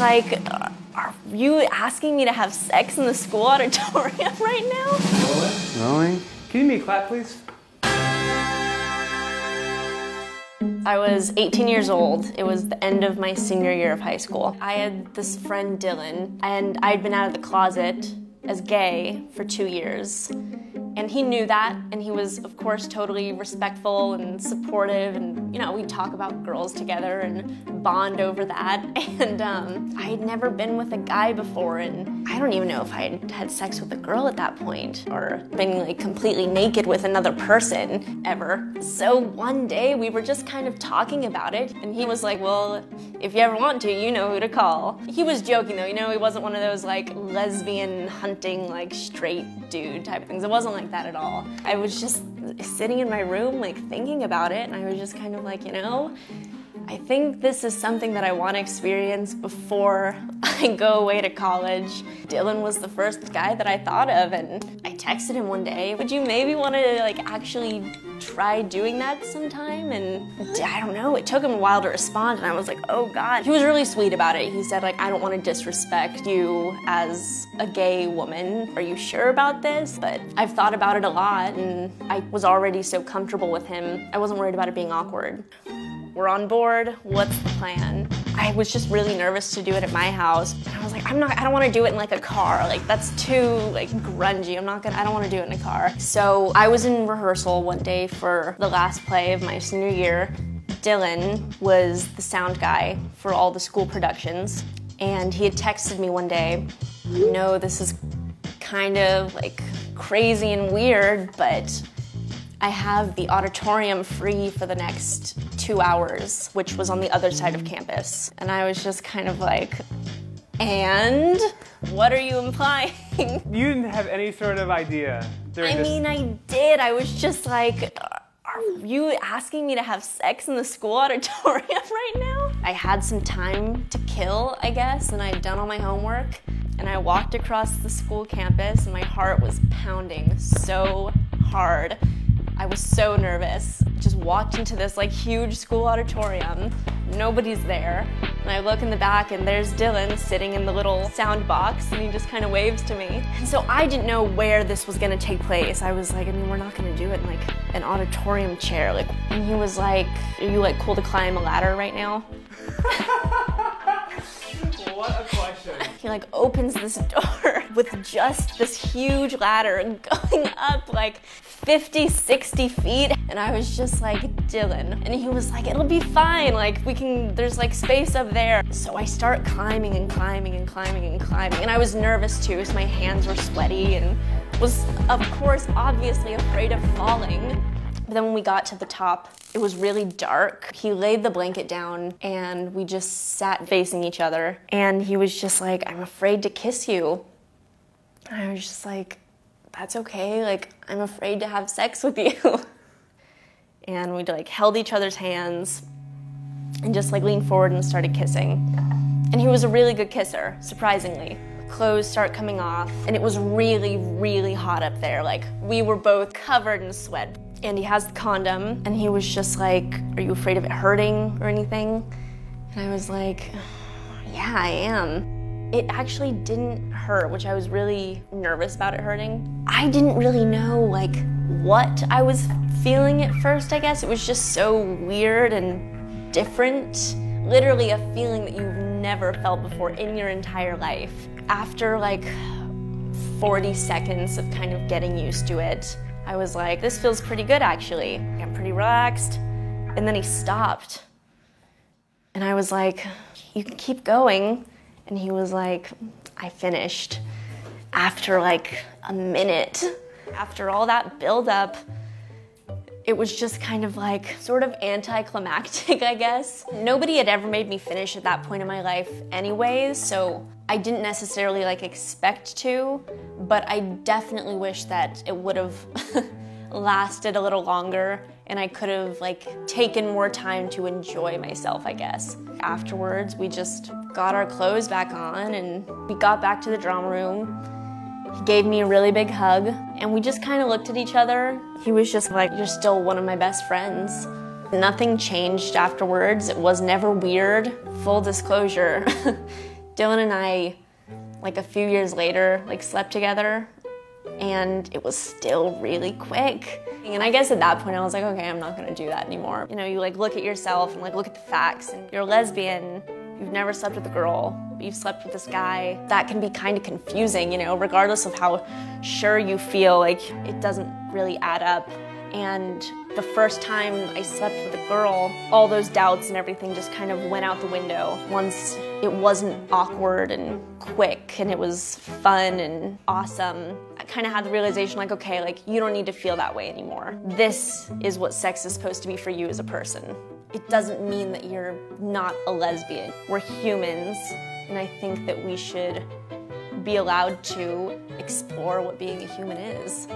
like, are you asking me to have sex in the school auditorium right now? Rolling. Can you give me a clap, please? I was 18 years old. It was the end of my senior year of high school. I had this friend, Dylan, and I'd been out of the closet as gay for 2 years. And he knew that, and he was, of course, totally respectful and supportive, and, you know, we'd talk about girls together and bond over that. And I had never been with a guy before, and I don't even know if I had had sex with a girl at that point, or been, like, completely naked with another person, ever. So one day, we were just kind of talking about it, and he was like, well, if you ever want to, you know who to call. He was joking, though, you know, he wasn't one of those, like, lesbian hunting, like, straight dude type of things. It wasn't like that at all. I was just sitting in my room, like, thinking about it, and I was just kind of like, you know, I think this is something that I want to experience before I go away to college. Dylan was the first guy that I thought of, and I texted him one day, would you maybe want to, like, actually try doing that sometime? And I don't know, it took him a while to respond, and I was like, oh God. He was really sweet about it. He said, like, I don't want to disrespect you as a gay woman. Are you sure about this? But I've thought about it a lot, and I was already so comfortable with him. I wasn't worried about it being awkward. We're on board, what's the plan? I was just really nervous to do it at my house. And I was like, I don't want to do it in like a car. Like, that's too like grungy. I don't want to do it in a car. So I was in rehearsal one day for the last play of my senior year. Dylan was the sound guy for all the school productions. And he had texted me one day, you know, this is kind of like crazy and weird, but I have the auditorium free for the next 2 hours, which was on the other side of campus. And I was just kind of like, and? What are you implying? You didn't have any sort of idea during this? I mean, I did. I was just like, are you asking me to have sex in the school auditorium right now? I had some time to kill, I guess, and I'd done all my homework. And I walked across the school campus, and my heart was pounding so hard. I was so nervous. Just walked into this like huge school auditorium. Nobody's there. And I look in the back and there's Dylan sitting in the little sound box, and he just kind of waves to me. And so I didn't know where this was gonna take place. I was like, I mean, we're not gonna do it in like an auditorium chair. Like, and he was like, are you like cool to climb a ladder right now? What a question. He like opens this door with just this huge ladder and going up like 50, 60 feet. And I was just like, Dylan. And he was like, it'll be fine. Like, there's like space up there. So I start climbing and climbing and climbing and climbing. And I was nervous too, so my hands were sweaty and was, of course, obviously afraid of falling. But then when we got to the top, it was really dark. He laid the blanket down and we just sat facing each other. And he was just like, I'm afraid to kiss you. And I was just like, that's okay. Like, I'm afraid to have sex with you. And we like held each other's hands and just like leaned forward and started kissing. And he was a really good kisser, surprisingly. Clothes start coming off, and it was really, really hot up there. Like, we were both covered in sweat. And he has the condom, and he was just like, are you afraid of it hurting or anything? And I was like, yeah, I am. It actually didn't hurt, which I was really nervous about it hurting. I didn't really know like what I was feeling at first, I guess. It was just so weird and different. Literally a feeling that you've never felt before in your entire life. After like 40 seconds of kind of getting used to it, I was like, this feels pretty good actually. I'm pretty relaxed. And then he stopped. And I was like, you can keep going. And he was like, I finished. After like a minute. After all that buildup, it was just kind of like sort of anticlimactic, I guess. Nobody had ever made me finish at that point in my life anyways, so I didn't necessarily like expect to, but I definitely wish that it would have lasted a little longer and I could have like taken more time to enjoy myself, I guess. Afterwards, we just got our clothes back on and we got back to the drama room. He gave me a really big hug, and we just kind of looked at each other. He was just like, you're still one of my best friends. Nothing changed afterwards. It was never weird. Full disclosure, Dylan and I, like a few years later, like slept together, and it was still really quick. And I guess at that point I was like, okay, I'm not gonna do that anymore. You know, you like look at yourself and like look at the facts, and you're a lesbian, you've never slept with a girl, but you've slept with this guy. That can be kind of confusing, you know, regardless of how sure you feel, like it doesn't really add up. And the first time I slept with a girl, all those doubts and everything just kind of went out the window. Once it wasn't awkward and quick and it was fun and awesome, I kind of had the realization like, okay, like you don't need to feel that way anymore. This is what sex is supposed to be for you as a person. It doesn't mean that you're not a lesbian. We're humans, and I think that we should be allowed to explore what being a human is.